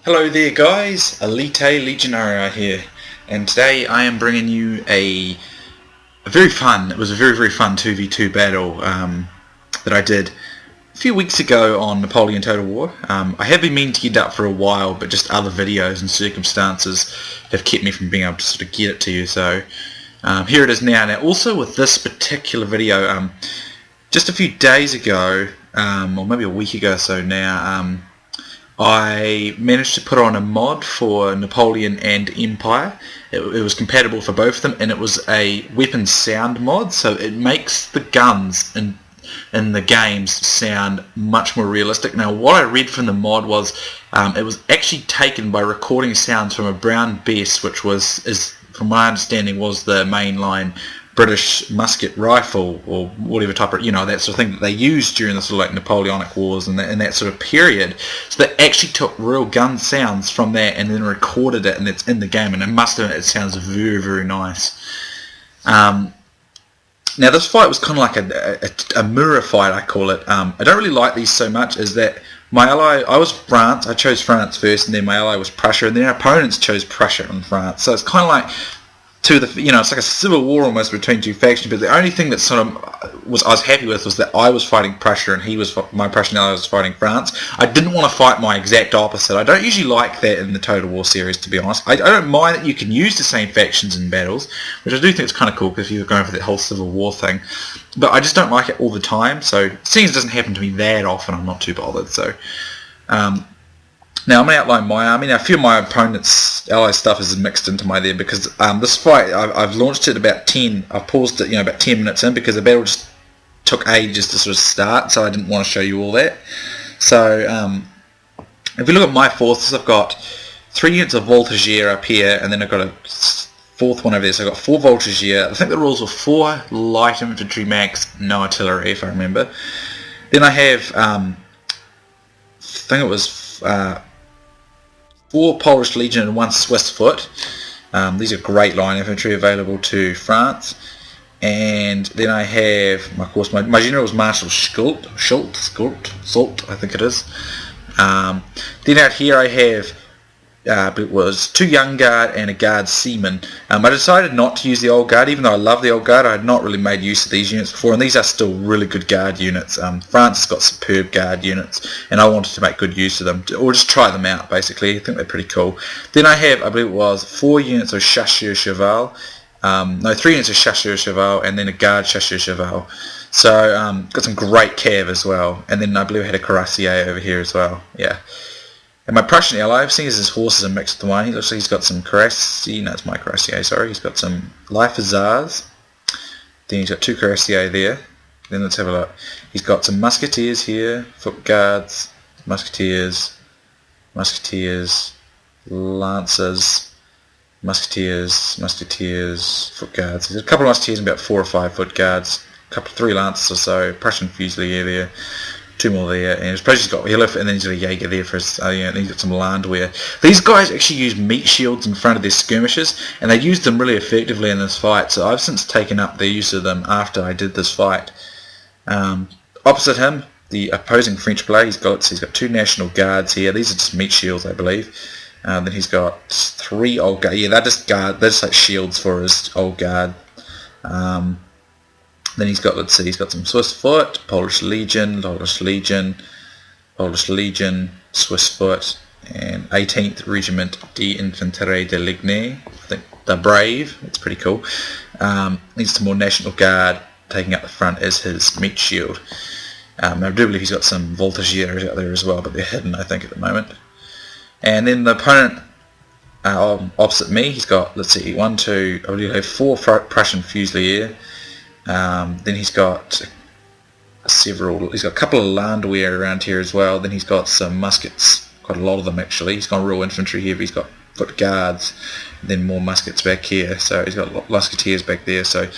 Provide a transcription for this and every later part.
Hello there guys, Elita Legionarii here, and today I am bringing you it was a very fun 2v2 battle that I did a few weeks ago on Napoleon Total War. I have been meaning to get it up for a while, but just other videos and circumstances have kept me from being able to sort of get it to you, so here it is now. Now also with this particular video, just a few days ago, or maybe a week ago or so now, I managed to put on a mod for Napoleon and Empire. It was compatible for both of them, and it was a weapon sound mod, so it makes the guns in the games sound much more realistic. Now what I read from the mod was it was actually taken by recording sounds from a Brown Bess, which is from my understanding was the mainline British musket rifle, or whatever type of, that sort of thing that they used during the sort of like Napoleonic Wars and that sort of period. So they actually took real gun sounds from that and then recorded it, and it's in the game, and it sounds very nice. Now this fight was kind of like a mirror fight, I call it. I don't really like these so much, is that my ally, I was France, I chose France first, and then my ally was Prussia, and then our opponents chose Prussia and France. So it's kind of like it's like a civil war almost between two factions. But the only thing that sort of I was happy with was that I was fighting Prussia and my Prussian ally was fighting France. I didn't want to fight my exact opposite. I don't usually like that in the Total War series, to be honest. I don't mind that you can use the same factions in battles, which I do think is kind of cool because you're going for that whole civil war thing. But I just don't like it all the time. So seeing as it doesn't happen to me that often, I'm not too bothered. So. Now I'm going to outline my army. Now a few of my opponent's ally stuff is mixed into my there because this fight, I've launched it about 10, I've paused it about 10 minutes in because the battle just took ages to sort of start, so I didn't want to show you all that. So if you look at my forces, I've got 3 units of Voltigeur up here, and then I've got a fourth one over there, so I've got 4 Voltigeur. I think the rules were 4 light infantry max, no artillery if I remember. Then I have, I think it was 4 Polish Legion and 1 Swiss Foot. These are great line infantry available to France. And then I have, of course, my general was Marshal Schult, I think it is. Then out here I have, it was 2 Young Guard and a Guard Seaman. I decided not to use the Old Guard, even though I love the Old Guard. I had not really made use of these units before, and these are still really good Guard units. France has got superb Guard units, and I wanted to make good use of them, or just try them out, basically. I think they're pretty cool. Then I have, I believe it was, 4 units of Chasseurs Cheval. 3 units of Chasseurs Cheval, and then a Guard Chasseurs Cheval. So, got some great cav as well. And then I believe I had a Cuirassier over here as well. Yeah. And my Prussian ally, I've seen his horses are mixed with mine. He looks like he's got some Cuirassier, no, it's my Cuirassier, sorry. He's got some Life Hussars. Then he's got 2 Cuirassier there. Then let's have a look. He's got some Musketeers here, Foot Guards, Musketeers, Lancers, Musketeers, Foot Guards. There's a couple of Musketeers and about 4 or 5 Foot Guards, 3 Lancers or so, Prussian Fusilier there. 2 more there, and he's got Hilf, and then he's got a Jaeger there for his, and he's got some Landwehr. These guys actually use meat shields in front of their skirmishes, and they used them really effectively in this fight, so I've since taken up the use of them after I did this fight. Opposite him, the opposing French player, he's got 2 National Guards here. These are just meat shields, I believe. Then he's got 3 Old Guard. Yeah, they're just like shields for his Old Guard. Then he's got, he's got some Swiss Foot, Polish Legion, Swiss Foot, and 18th Regiment d'Infanterie de Ligne. I think they're brave. It's pretty cool. Needs some more National Guard. Taking up the front is his meat shield. I do believe he's got some Voltigeurs out there as well, but they're hidden, I think, at the moment. And then the opponent opposite me, he's got, 1, 2, I believe I have 4 Prussian Fusilier. Then he's got he's got a couple of Landwehr around here as well. Then he's got some muskets, quite a lot of them actually. He's got real infantry here, but he's got Foot Guards, and then more muskets back here. So he's got Musketeers back there. So, and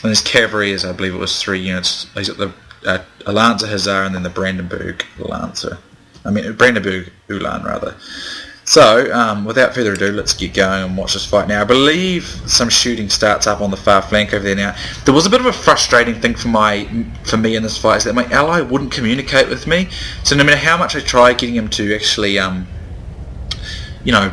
his cavalry is, I believe it was 3 units. He's got a Lancer Hussar and then the Brandenburg Lancer. Brandenburg Ulan rather. So, without further ado, let's get going and watch this fight. Now, I believe some shooting starts up on the far flank over there now. There was a bit of a frustrating thing for me in this fight, is that my ally wouldn't communicate with me. So no matter how much I tried getting him to actually you know,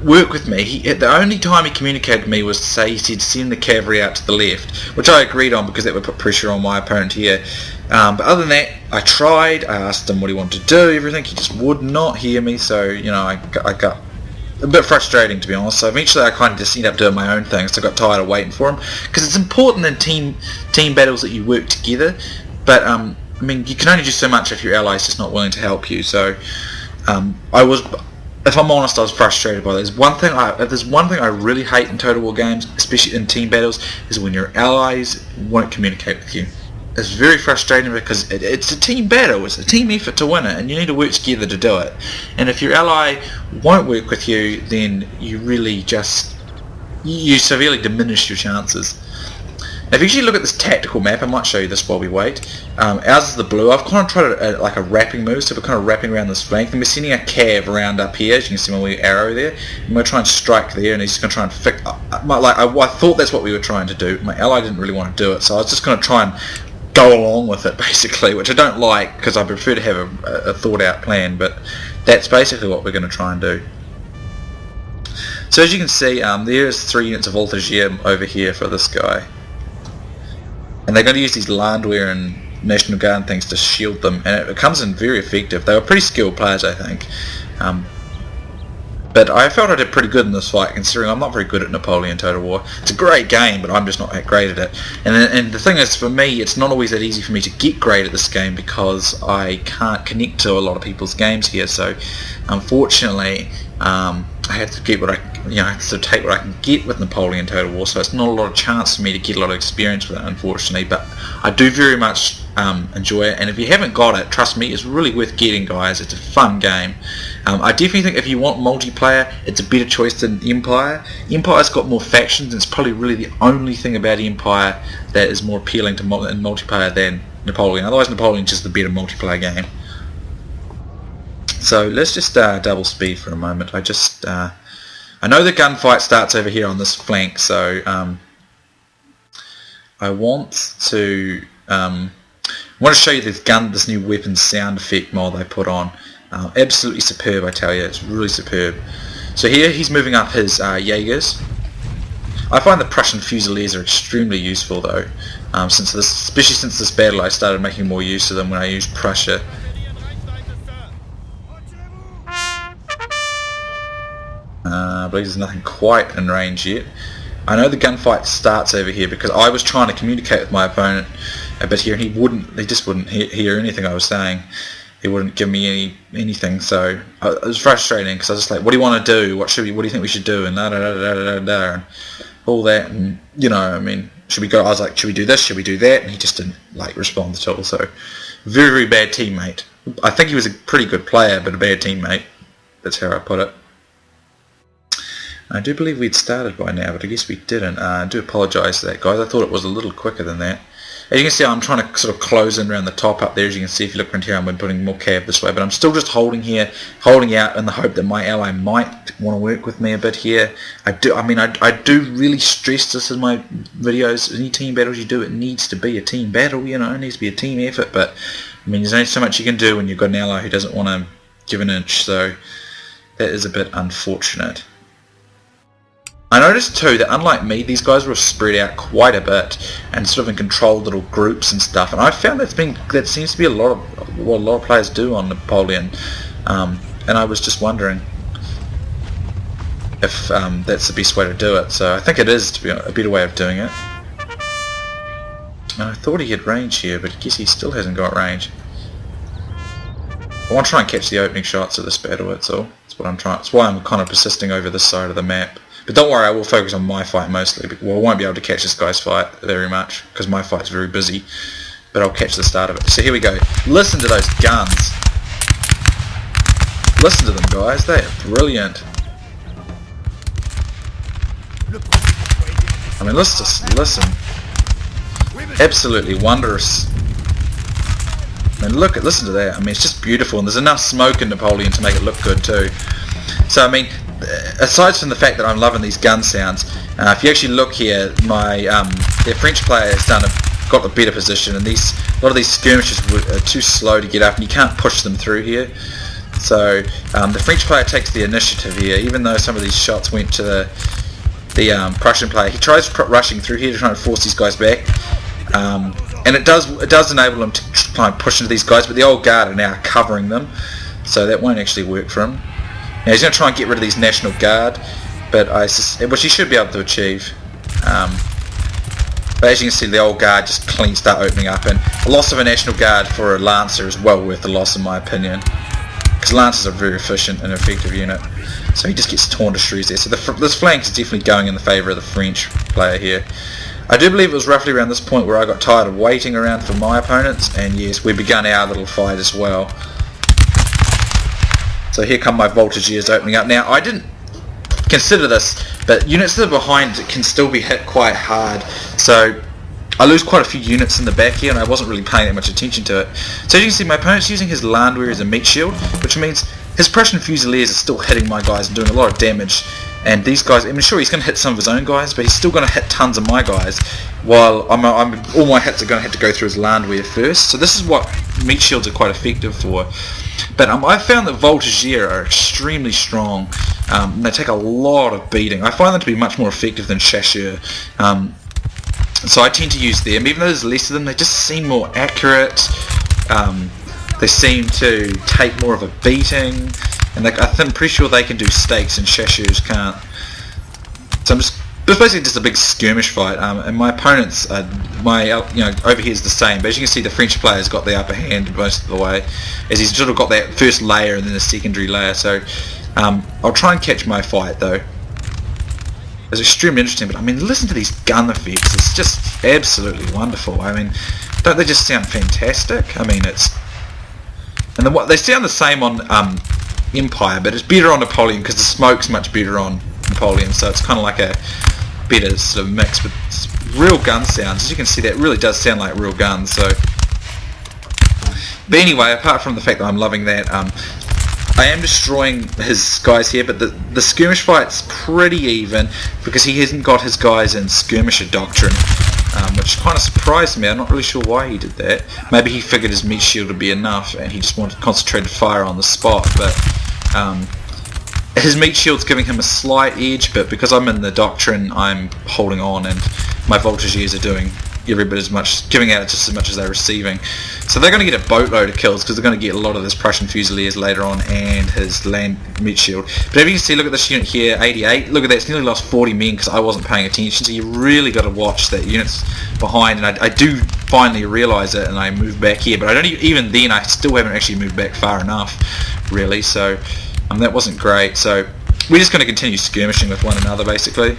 work with me. The only time he communicated with me was to say he said send the cavalry out to the left, which I agreed on because that would put pressure on my opponent here. But other than that, I tried. I asked him what he wanted to do, everything. He just would not hear me. So you know, I got a bit frustrating, to be honest. So eventually I kind of just ended up doing my own thing. So I got tired of waiting for him, because it's important in team battles that you work together. But I mean, you can only do so much if your ally's just not willing to help you. So if I'm honest, I was frustrated by this. If there's one thing I really hate in Total War games, especially in team battles, is when your allies won't communicate with you. It's very frustrating because it's a team battle, it's a team effort to win it, and you need to work together to do it. And if your ally won't work with you, then you really you severely diminish your chances. Now, if you actually look at this tactical map, I might show you this while we wait. Ours is the blue. I've kind of tried like a wrapping move, so we're kind of wrapping around this flank, and we're sending a cav around up here, as you can see my wee arrow there, and we're going to try and strike there, and he's going to try and fix... I thought that's what we were trying to do. My ally didn't really want to do it, so I was just going to try and go along with it, basically, which I don't like, because I prefer to have a thought out plan, but that's basically what we're going to try and do. So as you can see, there's 3 units of Elita Legionarii over here for this guy. And they're going to use these Landwehr and National Guard things to shield them, and it comes in very effective. They were pretty skilled players, I think. But I felt I did pretty good in this fight, considering I'm not very good at Napoleon Total War. It's a great game, but I'm just not that great at it. And the thing is, for me, it's not always that easy for me to get great at this game, because I can't connect to a lot of people's games here. So, unfortunately, I have to get take what I can get with Napoleon Total War. So it's not a lot of chance for me to get a lot of experience with it, unfortunately. But I do very much enjoy it, and if you haven't got it, trust me, it's really worth getting, guys. It's a fun game. I definitely think if you want multiplayer, it's a better choice than Empire. Empire's got more factions, and it's probably really the only thing about Empire that is more appealing to in multiplayer than Napoleon. Otherwise, Napoleon's just the better multiplayer game. So let's just double speed for a moment. I know the gunfight starts over here on this flank, so I want to show you this new weapon sound effect mod they put on. Absolutely superb, I tell you. It's really superb. So here he's moving up his Jaegers. I find the Prussian Fusiliers are extremely useful, though. Especially since this battle, I started making more use of them when I used Prussia. I believe there's nothing quite in range yet. I know the gunfight starts over here because I was trying to communicate with my opponent a bit here, and he just wouldn't hear anything I was saying. He wouldn't give me anything, so it was frustrating, because I was just like, what do you want to do? What do you think we should do? And and all that, and I mean, should we go? I was like, should we do this? Should we do that? And he just didn't respond at all. So very, very bad teammate. I think he was a pretty good player, but a bad teammate. That's how I put it. I do believe we'd started by now, but I guess we didn't. I do apologise for that, guys. I thought it was a little quicker than that. As you can see, I'm trying to sort of close in around the top up there. As you can see, if you look around here, I'm putting more cav this way, but I'm still just holding here, holding out in the hope that my ally might want to work with me a bit here. I do really stress this in my videos. Any team battles you do, it needs to be a team battle, it needs to be a team effort, but I mean, there's only so much you can do when you've got an ally who doesn't want to give an inch, so that is a bit unfortunate. I noticed too that unlike me, these guys were spread out quite a bit and sort of in controlled little groups and stuff, and I found that seems to be what a lot of players do on Napoleon, and I was just wondering if that's the best way to do it. So I think it is, to be a better way of doing it. And I thought he had range here, but I guess he still hasn't got range. I want to try and catch the opening shots of this battle, that's all. That's why I'm kind of persisting over this side of the map. But don't worry, I will focus on my fight mostly. Well, I won't be able to catch this guy's fight very much, because my fight's very busy. But I'll catch the start of it. So here we go. Listen to those guns. Listen to them, guys. They are brilliant. I mean, let's just listen. Absolutely wondrous. I mean, listen to that. I mean, it's just beautiful, and there's enough smoke in Napoleon to make it look good too. So, I mean, aside from the fact that I'm loving these gun sounds, if you actually look here, their French player has got the better position, and a lot of these skirmishes are too slow to get up, and you can't push them through here. So the French player takes the initiative here, even though some of these shots went to the Prussian player. He tries rushing through here to try and force these guys back, and it does enable him to try and push into these guys, but the old guard are now covering them, so that won't actually work for him. Now he's going to try and get rid of these National Guard, which he should be able to achieve. But as you can see, the old guard just clean start opening up, and the loss of a National Guard for a Lancer is well worth the loss in my opinion, because Lancers are very efficient and effective unit. So he just gets torn to shreds there. So this flank is definitely going in the favour of the French player here. I do believe it was roughly around this point where I got tired of waiting around for my opponents, and yes, we began our little fight as well. So here come my Voltigeurs opening up. Now I didn't consider this, but units that are behind can still be hit quite hard, so I lose quite a few units in the back here, and I wasn't really paying that much attention to it. So as you can see, my opponent's using his Landwehr as a meat shield, which means his Prussian Fusiliers are still hitting my guys and doing a lot of damage. And these guys, I mean, sure, he's going to hit some of his own guys, but he's still going to hit tons of my guys, while all my hits are going to have to go through his Landwehr first. So this is what meat shields are quite effective for. But I found that Voltigeurs are extremely strong. They take a lot of beating. I find them to be much more effective than Chasseurs. So I tend to use them. Even though there's less of them, they just seem more accurate. They seem to take more of a beating. And I'm pretty sure they can do stakes and Chasseurs can't. So it's basically just a big skirmish fight. And my opponents, over here is the same. But as you can see, the French player's got the upper hand most of the way, as he's sort of got that first layer and then the secondary layer. So I'll try and catch my fight though. It's extremely interesting, but I mean, listen to these gun effects. It's just absolutely wonderful. I mean, don't they just sound fantastic? I mean, they sound the same on Empire, but it's better on Napoleon because the smoke's much better on Napoleon. So it's kind of like a better sort of mix with real gun sounds. As you can see, that really does sound like real guns. So, but anyway, apart from the fact that I'm loving that, I am destroying his guys here, but the skirmish fight's pretty even because he hasn't got his guys in skirmisher doctrine, which kind of surprised me. I'm not really sure why he did that. Maybe he figured his meat shield would be enough and he just wanted concentrated fire on the spot, but his meat shield's giving him a slight edge, but because I'm in the doctrine, I'm holding on, and my Voltigeurs are doing every bit as much, giving out just as much as they're receiving. So they're going to get a boatload of kills because they're going to get a lot of this Prussian Fusiliers later on and his land meat shield. But if you can see, look at this unit here, 88. Look at that, it's nearly lost 40 men because I wasn't paying attention. So you really got to watch that unit's behind, and I do finally realise it, and I move back here. But I don't even then, I still haven't actually moved back far enough, really. So that wasn't great. So we're just going to continue skirmishing with one another, basically.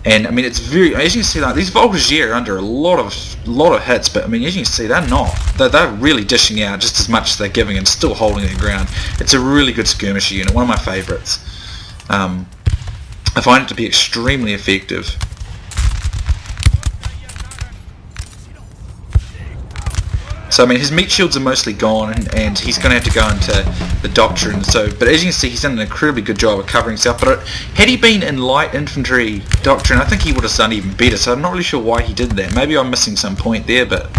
And I mean, it's very, as you can see, like these Voltigeurs are under a lot of hits, but I mean, as you can see, they're really dishing out just as much as they're giving and still holding their ground. It's a really good skirmisher unit, one of my favourites. I find it to be extremely effective. So I mean, his meat shields are mostly gone, and he's going to have to go into the doctrine. So, but as you can see, he's done an incredibly good job of covering himself. But had he been in light infantry doctrine, I think he would have done even better. So I'm not really sure why he did that. Maybe I'm missing some point there, but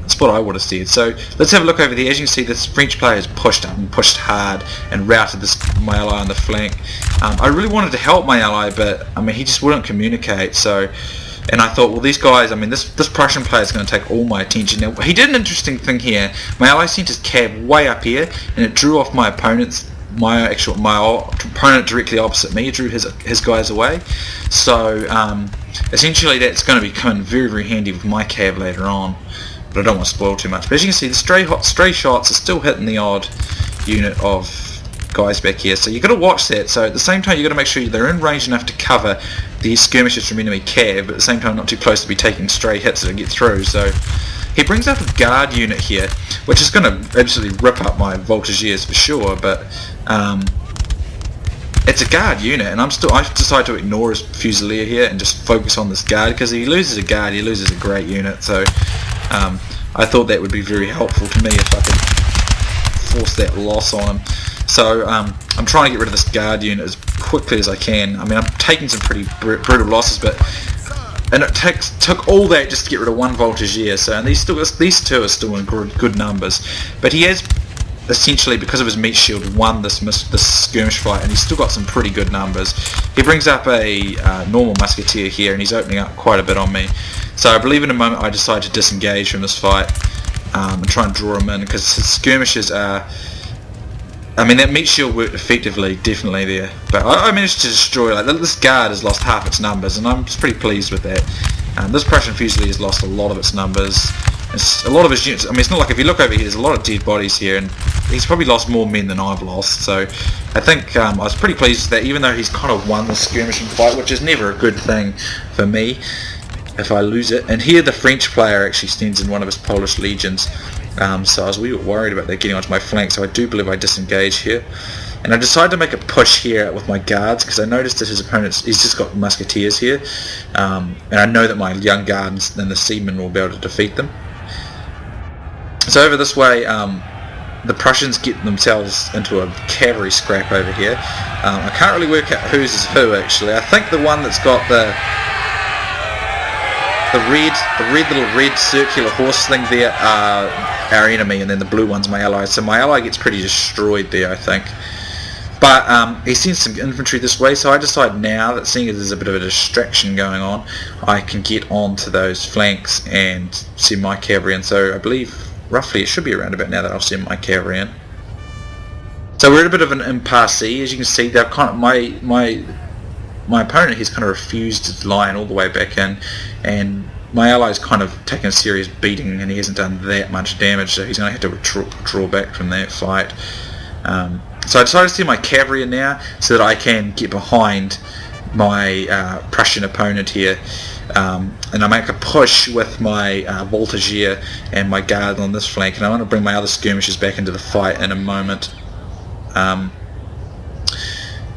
that's what I would have said. So let's have a look over there. As you can see, this French player has pushed up and pushed hard and routed my ally on the flank. I really wanted to help my ally, but I mean, he just wouldn't communicate. So. And I thought, well, these guys, I mean, this Prussian player is going to take all my attention. Now, he did an interesting thing here. My ally sent his cab way up here, and it drew off my opponent's, my opponent directly opposite me. It drew his guys away. So, essentially, that's going to be coming very, very handy with my cab later on. But I don't want to spoil too much. But as you can see, the stray shots are still hitting the odd unit of guys back here, so you've got to watch that. So at the same time, you've got to make sure they're in range enough to cover the skirmishers from enemy cav, but at the same time not too close to be taking stray hits that get through. So he brings up a guard unit here, which is going to absolutely rip up my Voltigeurs for sure, but it's a guard unit, and I've decided to ignore his Fusilier here and just focus on this guard, because if he loses a guard, he loses a great unit. So I thought that would be very helpful to me if I could force that loss on him. So I'm trying to get rid of this guard unit as quickly as I can. I mean, I'm taking some pretty brutal losses, and it took all that just to get rid of one Voltigeur. So, and these two are still in good numbers. But he has essentially, because of his meat shield, won this skirmish fight, and he's still got some pretty good numbers. He brings up a normal musketeer here, and he's opening up quite a bit on me. So I believe in a moment I decide to disengage from this fight and try and draw him in, because his skirmishes are... I mean, that meat shield worked effectively, definitely there. But I managed to destroy, like, this guard has lost half its numbers, and I'm just pretty pleased with that. This Prussian Fusilier has lost a lot of its numbers. A lot of his units, I mean, it's not like, if you look over here, there's a lot of dead bodies here, and he's probably lost more men than I've lost. So I think I was pretty pleased with that, even though he's kind of won the skirmishing fight, which is never a good thing for me if I lose it. And here the French player actually stands in one of his Polish legions. So I was a wee bit worried about that getting onto my flank, so I do believe I disengage here. And I decided to make a push here with my guards, because I noticed that his opponent's, he's just got musketeers here, and I know that my young guards and the seamen will be able to defeat them. So over this way, the Prussians get themselves into a cavalry scrap over here. I can't really work out whose is who, actually. I think the one that's got the little red circular horse thing there are our enemy, and then the blue one's my ally. So my ally gets pretty destroyed there, I think. But he sends some infantry this way, so I decide now that, seeing as there's a bit of a distraction going on, I can get onto those flanks and send my cavalry in. So I believe roughly it should be around about now that I'll send my cavalry in. So we're at a bit of an impasse. As you can see, they're kind of, my opponent has kind of refused to line all the way back in, and my ally's kind of taken a serious beating, and he hasn't done that much damage, so he's going to have to draw back from that fight. So I decided to send my cavalry in now, so that I can get behind my Prussian opponent here, and I make a push with my Voltigeur and my guard on this flank, and I want to bring my other skirmishers back into the fight in a moment.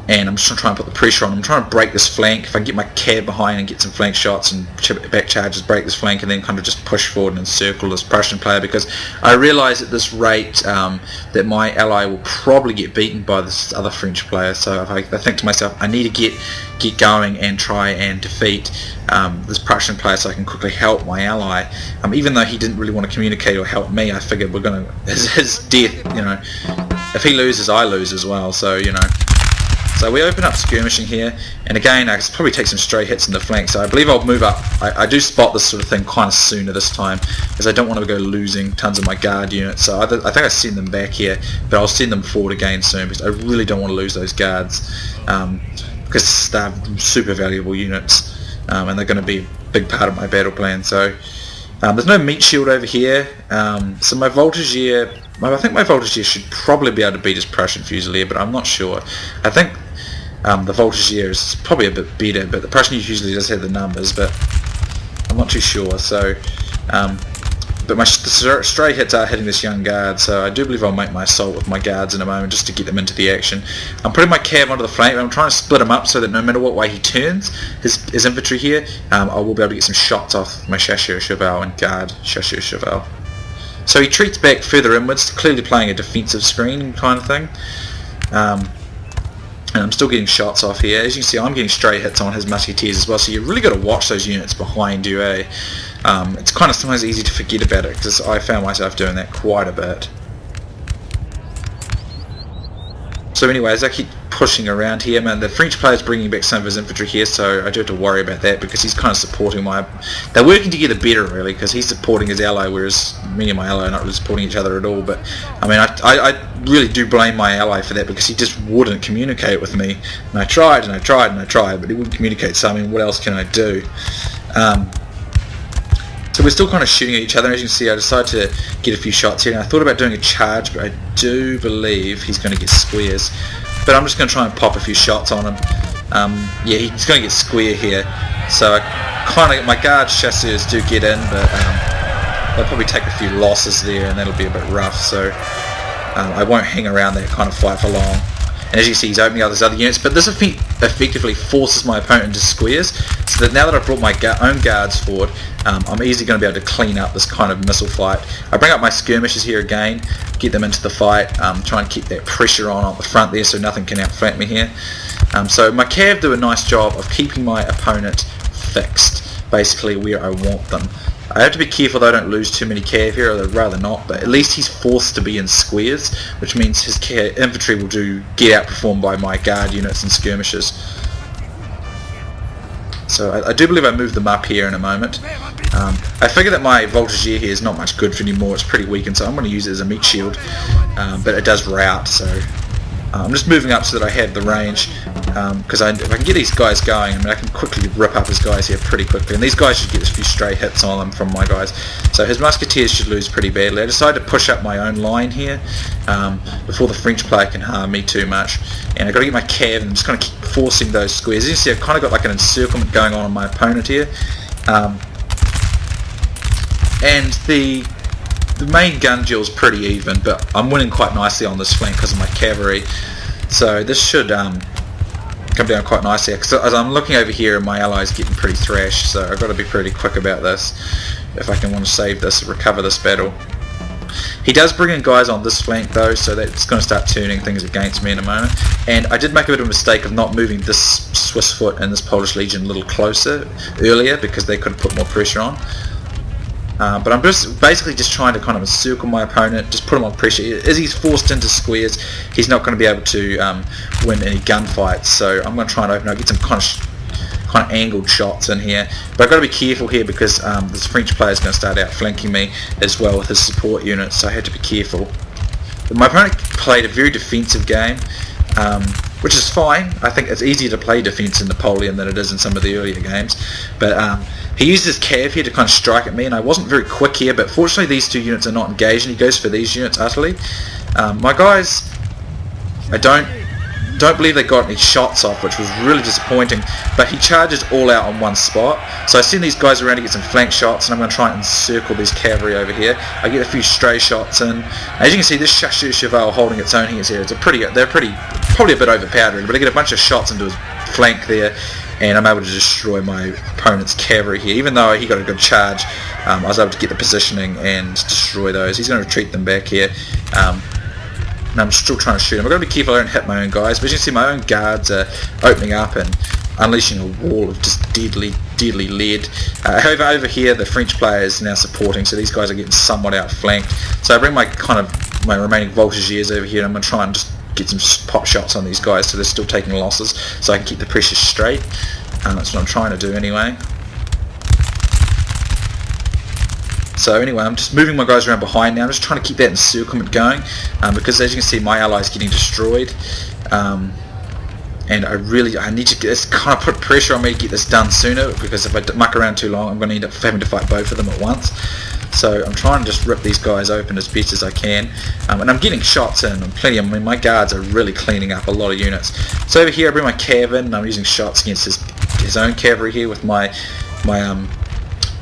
And I'm just going to try and put the pressure on. I'm trying to break this flank. If I can get my cav behind and get some flank shots and back charges, break this flank, and then kind of just push forward and encircle this Prussian player, because I realise at this rate that my ally will probably get beaten by this other French player. So I think to myself, I need to get going and try and defeat this Prussian player so I can quickly help my ally. Even though he didn't really want to communicate or help me, I figured we're going to... his death, you know, if he loses, I lose as well, so, you know. So we open up skirmishing here, and again I can probably take some stray hits in the flank, so I believe I'll move up. I do spot this sort of thing kind of sooner this time, as I don't want to go losing tons of my guard units, so I think I send them back here, but I'll send them forward again soon, because I really don't want to lose those guards, because they're super valuable units, and they're going to be a big part of my battle plan. So there's no meat shield over here, so my Voltigeur, I think my Voltigeur should probably be able to beat his Prussian Fusilier, but I'm not sure. I think the Voltigeur is probably a bit better, but the Prussian Fusilier does have the numbers, but I'm not too sure. So, but the stray hits are hitting this young guard, so I do believe I'll make my assault with my guards in a moment just to get them into the action. I'm putting my cav onto the flank, but I'm trying to split him up so that no matter what way he turns his infantry here, I will be able to get some shots off my Chasseur Cheval and guard Chasseur Cheval. So he retreats back further inwards, clearly playing a defensive screen kind of thing. And I'm still getting shots off here. As you can see, I'm getting stray hits on his musketeers as well, so you've really got to watch those units behind you, eh? It's kind of sometimes easy to forget about it, because I found myself doing that quite a bit. So anyways, I keep pushing around here, man. The French player's bringing back some of his infantry here, so I do have to worry about that, because he's kind of supporting my... They're working together better, really, because he's supporting his ally, whereas me and my ally are not really supporting each other at all. But, I mean, I really do blame my ally for that, because he just wouldn't communicate with me. And I tried, and I tried, and I tried, but he wouldn't communicate, so I mean, what else can I do? So we're still kind of shooting at each other. As you can see, I decided to get a few shots here, and I thought about doing a charge, but I do believe he's going to get squares. But I'm just going to try and pop a few shots on him. Yeah, he's going to get square here. So I kind of, my guard chasseurs do get in, but they'll probably take a few losses there, and that'll be a bit rough. So I won't hang around that kind of fight for long. And as you see, he's opening up his other units, but this effectively forces my opponent into squares, so that now that I've brought my own guards forward, I'm easily going to be able to clean up this kind of missile fight. I bring up my skirmishers here again, get them into the fight, try and keep that pressure on the front there so nothing can outflank me here. So my cav do a nice job of keeping my opponent fixed, basically where I want them. I have to be careful that I don't lose too many cav here, or I'd rather not, but at least he's forced to be in squares, which means his infantry will get outperformed by my guard units and skirmishers. So I do believe I moved them up here in a moment. I figure that my Voltigeur here is not much good for anymore, it's pretty weakened, so I'm going to use it as a meat shield, but it does rout, so I'm just moving up so that I have the range, because if I can get these guys going, I mean I can quickly rip up his guys here pretty quickly, and these guys should get a few stray hits on them from my guys. So his musketeers should lose pretty badly. I decided to push up my own line here before the French player can harm me too much, and I've got to get my cav, and I'm just going to keep forcing those squares. As you can see, I've kind of got like an encirclement going on my opponent here, and the main gun duel is pretty even, but I'm winning quite nicely on this flank because of my cavalry, so this should come down quite nicely. Because as I'm looking over here, my allies getting pretty thrashed, so I've got to be pretty quick about this if I can want to save this, recover this battle. He does bring in guys on this flank though, so that's going to start turning things against me in a moment. And I did make a bit of a mistake of not moving this Swiss foot and this Polish Legion a little closer earlier, because they could have put more pressure on. But I'm basically just trying to kind of encircle my opponent, just put him on pressure. As he's forced into squares, he's not going to be able to win any gunfights. So I'm going to try and open up, get some kind of angled shots in here. But I've got to be careful here because this French player is going to start outflanking me as well with his support units. So I had to be careful. But my opponent played a very defensive game, which is fine. I think it's easier to play defense in Napoleon than it is in some of the earlier games. But he used his cav here to kind of strike at me, and I wasn't very quick here, but fortunately these two units are not engaged, and he goes for these units utterly. My guys, I don't believe they got any shots off, which was really disappointing, but he charges all out on one spot. So I send these guys around to get some flank shots, and I'm going to try and encircle these cavalry over here. I get a few stray shots in. As you can see, this Chasseur Cheval holding its own here. They're probably a bit overpowered really, but I get a bunch of shots into his flank there, and I'm able to destroy my opponent's cavalry here. Even though he got a good charge, I was able to get the positioning and destroy those. He's going to retreat them back here, and I'm still trying to shoot him. I've got to be careful I don't hit my own guys, but as you can see, my own guards are opening up and unleashing a wall of just deadly lead. However, over here the French player is now supporting, so these guys are getting somewhat outflanked. So I bring my remaining Voltigeurs over here, and I'm going to try and just get some pop shots on these guys so they're still taking losses, so I can keep the pressure straight. That's what I'm trying to do anyway. So anyway, I'm just moving my guys around behind now. I'm just trying to keep that encirclement going, because as you can see, my allies getting destroyed, and I need to kind of put pressure on me to get this done sooner, because if I muck around too long, I'm going to end up having to fight both of them at once. So I'm trying to just rip these guys open as best as I can, and I'm getting shots in, and plenty. I mean, my guards are really cleaning up a lot of units. So over here I bring my cav in, and I'm using shots against his own cavalry here with my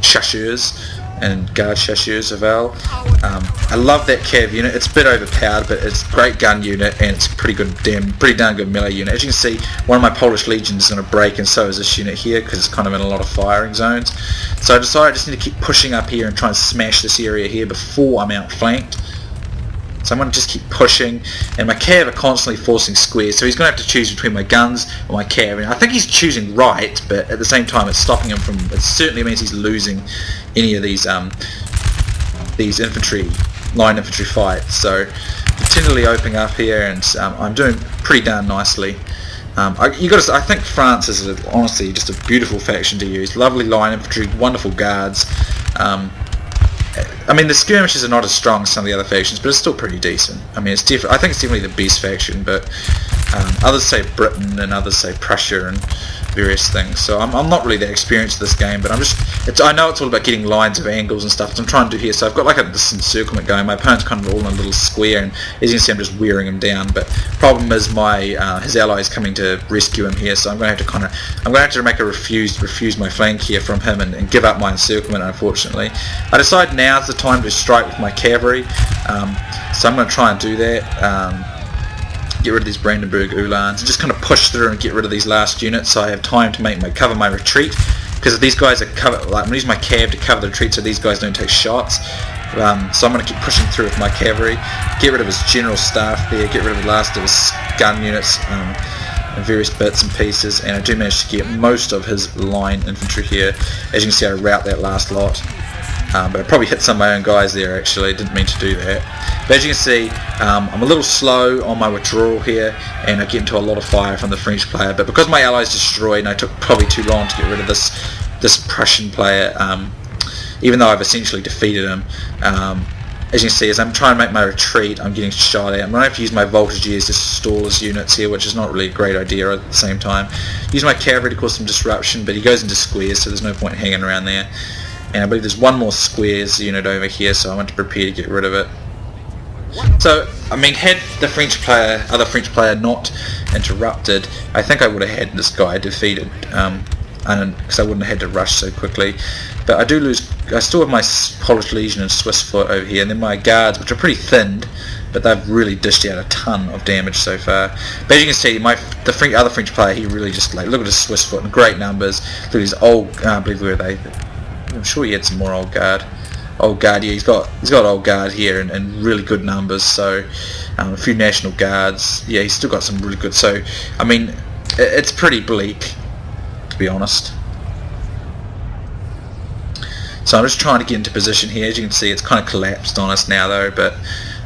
chasseurs and guard chasseurs of Al. I love that cav unit. It's a bit overpowered, but it's a great gun unit, and it's a pretty darn good melee unit. As you can see, one of my Polish legions is going to break, and so is this unit here, because it's kind of in a lot of firing zones. So I decided I just need to keep pushing up here and try and smash this area here before I'm outflanked. So I'm going to just keep pushing, and my cav are constantly forcing squares, so he's going to have to choose between my guns or my cav. And I think he's choosing right, but at the same time it's stopping him from, it certainly means he's losing any of these line infantry fights. So continually opening up here, and I'm doing pretty darn nicely. I think France is honestly just a beautiful faction to use. Lovely line infantry, wonderful guards. I mean, the skirmishes are not as strong as some of the other factions, but it's still pretty decent. I mean, I think it's definitely the best faction, but others say Britain and others say Prussia and various things. So I'm not really that experienced with this game, but I know it's all about getting lines of angles and stuff, as I'm trying to do here. So I've got like this encirclement going. My opponent's kind of all in a little square, and as you can see, I'm just wearing him down. But problem is his ally is coming to rescue him here, so I'm going to have to make a refuse my flank here from him and give up my encirclement. Unfortunately, I decide now's the time to strike with my cavalry. So I'm going to try and do that. Get rid of these Brandenburg Uhlans and just kind of push through and get rid of these last units, so I have time to cover my retreat, because if these guys are I'm going to use my cav to cover the retreat so these guys don't take shots. So I'm going to keep pushing through with my cavalry, get rid of his general staff there, get rid of the last of his gun units and various bits and pieces, and I do manage to get most of his line infantry here. As you can see, I rout that last lot. but I probably hit some of my own guys there actually. I didn't mean to do that. But as you can see, I'm a little slow on my withdrawal here, and I get into a lot of fire from the French player, but because my allies destroyed and I took probably too long to get rid of this Prussian player, even though I've essentially defeated him, as you can see, as I'm trying to make my retreat, I'm getting shot at. I'm going to have to use my voltages to stall his units here, which is not really a great idea at the same time. Use my cavalry to cause some disruption, but he goes into squares, so there's no point hanging around there. And I believe there's one more squares unit over here, so I want to prepare to get rid of it. So, I mean, had the other French player not interrupted, I think I would have had this guy defeated, because I wouldn't have had to rush so quickly. But I still have my Polish Legion and Swiss foot over here, and then my guards, which are pretty thinned, but they've really dished out a ton of damage so far. But as you can see, the other French player, he really just, like, look at his Swiss foot in great numbers. Look at his old, I believe where they, I'm sure he had some more old guard. Yeah, he's got old guard here and really good numbers. So a few National Guards. Yeah, he's still got some really good. So I mean, it's pretty bleak, to be honest. So I'm just trying to get into position here. As you can see, it's kind of collapsed on us now, though. But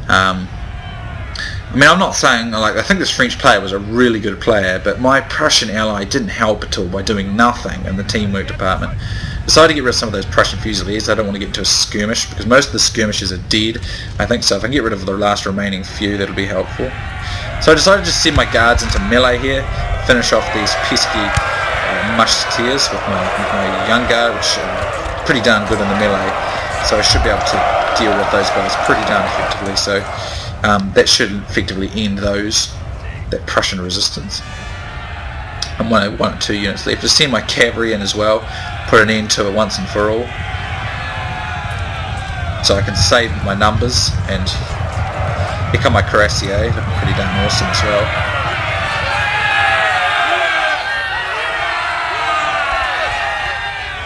I mean, I'm not saying, like, I think this French player was a really good player, but my Prussian ally didn't help at all by doing nothing in the teamwork department. Decided to get rid of some of those Prussian Fusiliers. I don't want to get into a skirmish because most of the skirmishes are dead. I think so. If I can get rid of the last remaining few, that'll be helpful. So I decided to just send my guards into melee here, finish off these pesky musketeers with my young guard, which is pretty darn good in the melee. So I should be able to deal with those guys pretty darn effectively. So that should effectively end that Prussian resistance. And one or two units left. Just send my cavalry in as well, put an end to it once and for all, so I can save my numbers. And here come my cuirassiers, looking pretty damn awesome as well.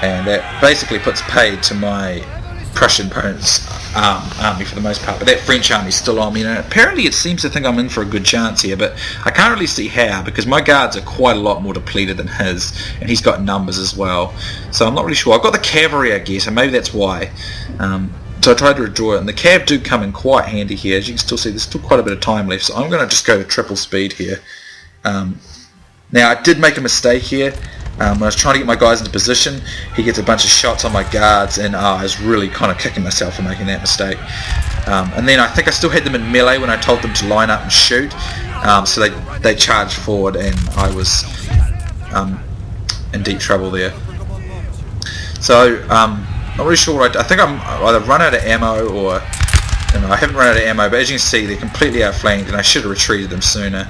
And that basically puts paid to my Prussian opponent's army for the most part, but that French army is still on me, and apparently it seems to think I'm in for a good chance here, but I can't really see how, because my guards are quite a lot more depleted than his, and he's got numbers as well, so I'm not really sure. I've got the cavalry, I guess, and maybe that's why. So I tried to withdraw it, and the cav do come in quite handy here. As you can still see, there's still quite a bit of time left, so I'm going to just go to triple speed here. Now, I did make a mistake here. When I was trying to get my guys into position, he gets a bunch of shots on my guards, and I was really kind of kicking myself for making that mistake. And then I think I still had them in melee when I told them to line up and shoot, so they charged forward, and I was in deep trouble there. So not really sure what I think I'm either run out of ammo or I haven't run out of ammo, but as you can see, they're completely outflanked, and I should have retreated them sooner.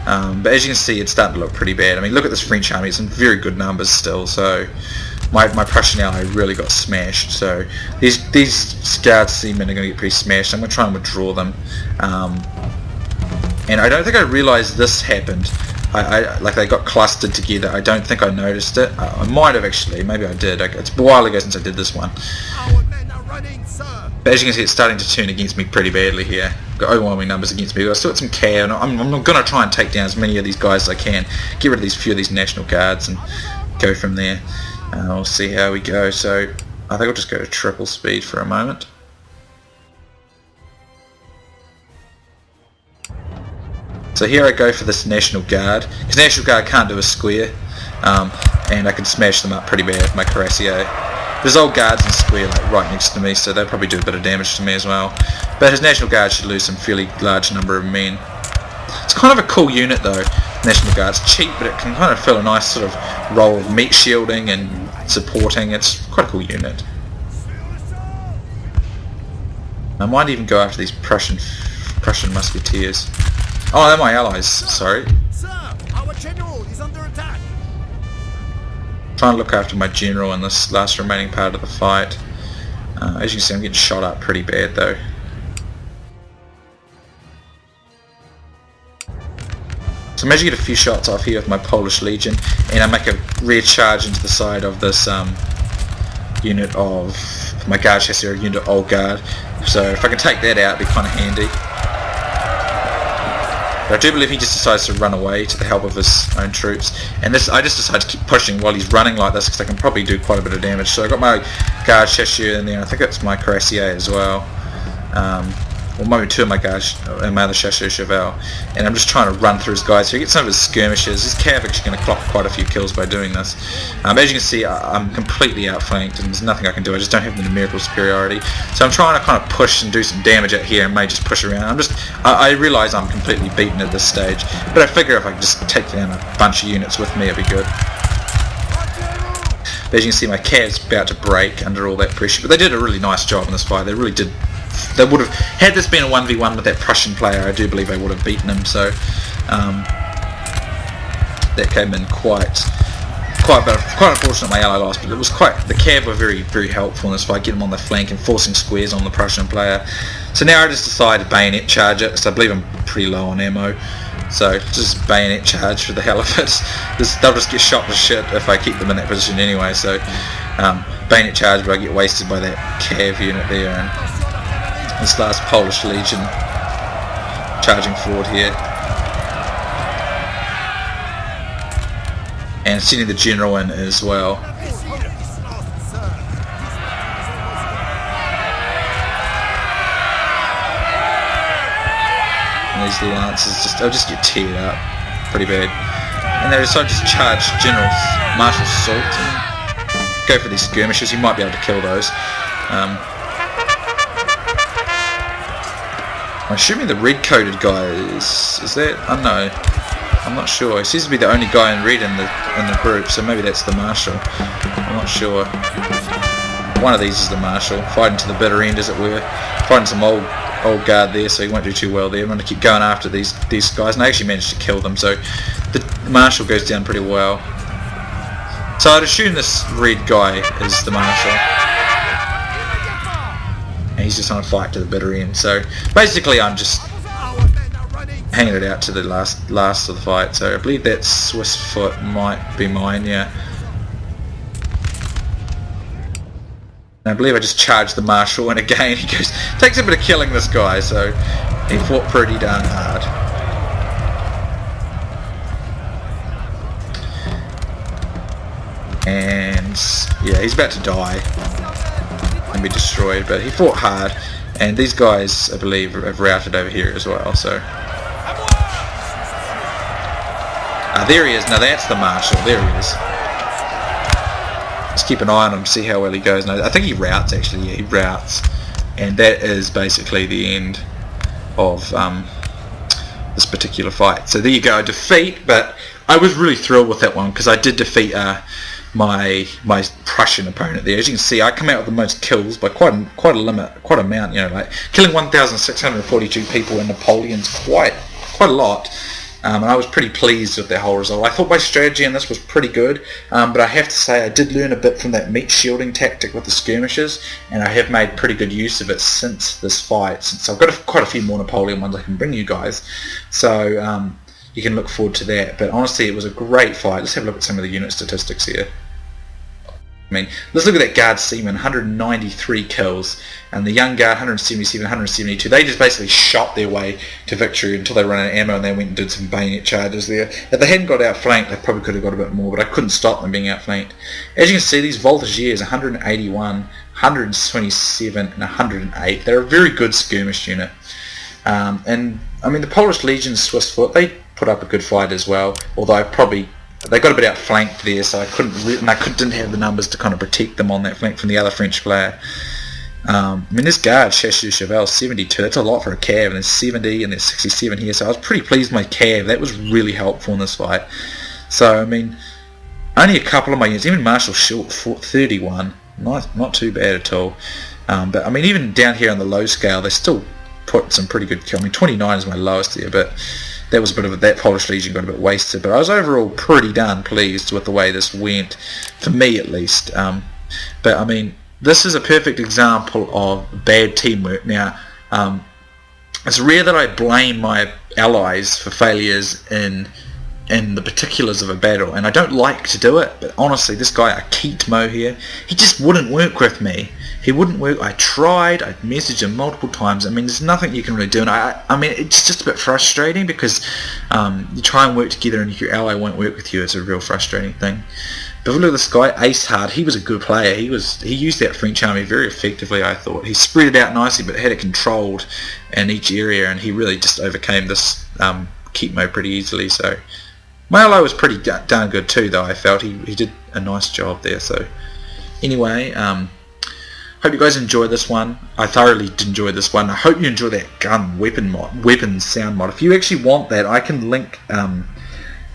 But as you can see, it's starting to look pretty bad. I mean, look at this French army; it's in very good numbers still. So my Prussian ally really got smashed. So these guards seamen are going to get pretty smashed. I'm going to try and withdraw them. And I don't think I realised this happened. Like they got clustered together. I don't think I noticed it. I might have actually. Maybe I did. It's a while ago since I did this one. But as you can see, it's starting to turn against me pretty badly here. I've got overwhelming numbers against me. I've still got some care, and I'm going to try and take down as many of these guys as I can. Get rid of these few of these National Guards and go from there. We'll see how we go. So I think I'll just go to triple speed for a moment. So here I go for this National Guard, because National Guard can't do a square, and I can smash them up pretty bad with my cuirassier. There's old guards in square like right next to me, so they'll probably do a bit of damage to me as well. But his National Guard should lose some fairly large number of men. It's kind of a cool unit though, National Guard's cheap, but it can kind of fill a nice sort of role of meat shielding and supporting. It's quite a cool unit. I might even go after these Prussian musketeers. Oh, they're my allies, sorry. Sir, our general is under attack. Trying to look after my general in this last remaining part of the fight. As you can see, I'm getting shot up pretty bad though. So I managed to get a few shots off here with my Polish Legion, and I make a rear charge into the side of this unit of my Guard Chasseur, unit of Old Guard. So if I can take that out, it'd be kind of handy. But I do believe he just decides to run away to the help of his own troops. And this, I just decided to keep pushing while he's running like this because I can probably do quite a bit of damage. So I got my guard Chasseur in there. I think it's my Cuirassier as well. Or maybe two of my guys and my other Chasseur Cheval. And I'm just trying to run through his guys here, get some of his skirmishes. His cav actually going to clock quite a few kills by doing this. As you can see, I'm completely outflanked and there's nothing I can do. I just don't have the numerical superiority. So I'm trying to kind of push and do some damage out here and may just push around. I realise I'm completely beaten at this stage, but I figure if I can just take down a bunch of units with me, it'd be good. As you can see, my cav's about to break under all that pressure, but they did a really nice job in this fight. They really did. They would have, had this been a 1v1 with that Prussian player, I do believe they would have beaten him. So that came in quite unfortunate my ally lost, but it was the cav were very helpful in this fight, getting them on the flank and forcing squares on the Prussian player. So now I just decided to bayonet charge it, so I believe I'm pretty low on ammo. So just bayonet charge for the hell of it. They'll just get shot to shit if I keep them in that position anyway. So bayonet charge, but I get wasted by that cav unit there. And this last Polish Legion charging forward here. And sending the general in as well. And these lances they'll just get teared up pretty bad. And they decide to just charge General Marshal Soult and go for these skirmishes. You might be able to kill those. I'm assuming the red-coated guy is that? I don't know. I'm not sure. He seems to be the only guy in red in the group, so maybe that's the Marshal. I'm not sure. One of these is the Marshal, fighting to the bitter end, as it were. Fighting some old guard there, so he won't do too well there. I'm going to keep going after these guys, and I actually managed to kill them, so the Marshal goes down pretty well. So I'd assume this red guy is the Marshal. And he's just on a fight to the bitter end. So basically I'm just hanging it out to the last of the fight. So I believe that Swiss foot might be mine, yeah. And I believe I just charged the Marshal, and again he takes a bit of killing this guy, so he fought pretty darn hard. And yeah, he's about to die and be destroyed, but he fought hard, and these guys I believe have routed over here as well. So there he is. Now that's the Marshal. There he is. Let's keep an eye on him, see how well he goes. Now I think he routs actually. Yeah, he routs, and that is basically the end of this particular fight. So there you go, defeat. But I was really thrilled with that one because I did defeat my Prussian opponent there. As you can see, I come out with the most kills by quite a amount. You know, like killing 1,642 people in Napoleon's quite a lot. And I was pretty pleased with that whole result. I thought my strategy in this was pretty good, but I have to say I did learn a bit from that meat shielding tactic with the skirmishes, and I have made pretty good use of it since this fight. So I've got quite a few more Napoleon ones I can bring you guys, so you can look forward to that. But honestly, it was a great fight. Let's have a look at some of the unit statistics here. I mean, let's look at that Guard Seaman, 193 kills, and the Young Guard, 177, 172. They just basically shot their way to victory until they ran out of ammo, and they went and did some bayonet charges there. If they hadn't got outflanked, they probably could have got a bit more, but I couldn't stop them being outflanked. As you can see, these Voltigeurs, 181, 127, and 108. They're a very good skirmish unit. And, I mean, the Polish Legion's Swiss foot, they put up a good fight as well, although they got a bit outflanked there, so I didn't have the numbers to kind of protect them on that flank from the other French player. I mean, this guard, Chasseur Cheval, 72, that's a lot for a cav, and there's 70 and there's 67 here, so I was pretty pleased with my cav. That was really helpful in this fight. So, I mean, only a couple of my units, even Marshal Short fought 31, not too bad at all. But, I mean, even down here on the low scale, they still put some pretty good kill. I mean, 29 is my lowest here, but that was a bit of that Polish Legion got a bit wasted, but I was overall pretty darn pleased with the way this went, for me at least. But I mean, this is a perfect example of bad teamwork. Now, it's rare that I blame my allies for failures in in the particulars of a battle, and I don't like to do it, but honestly, this guy, a Keetmo here, he just wouldn't work with me. He wouldn't work. I tried, I messaged him multiple times. I mean, there's nothing you can really do, and I mean, it's just a bit frustrating because you try and work together and your ally won't work with you. It's a real frustrating thing. But look at this guy, Ace Hard. He was a good player. He used that French army very effectively, I thought. He spread it out nicely, but had it controlled in each area, and he really just overcame this Keetmo pretty easily. So my ally was pretty darn good too, though. I felt he did a nice job there. So anyway, hope you guys enjoyed this one. I thoroughly did enjoy this one. I hope you enjoy that gun weapon sound mod. If you actually want that, I can link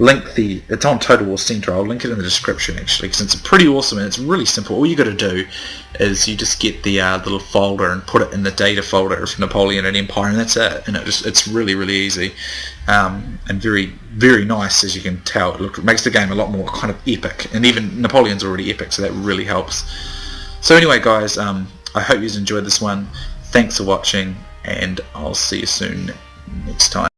it's on Total War Center. I'll link it in the description actually, because it's pretty awesome and it's really simple. All you got to do is you just get the little folder and put it in the data folder of Napoleon and Empire, and that's it. And it's really easy and very nice, as you can tell. It makes the game a lot more kind of epic, and even Napoleon's already epic, so that really helps. So anyway, guys, I hope you enjoyed this one. Thanks for watching, and I'll see you soon next time.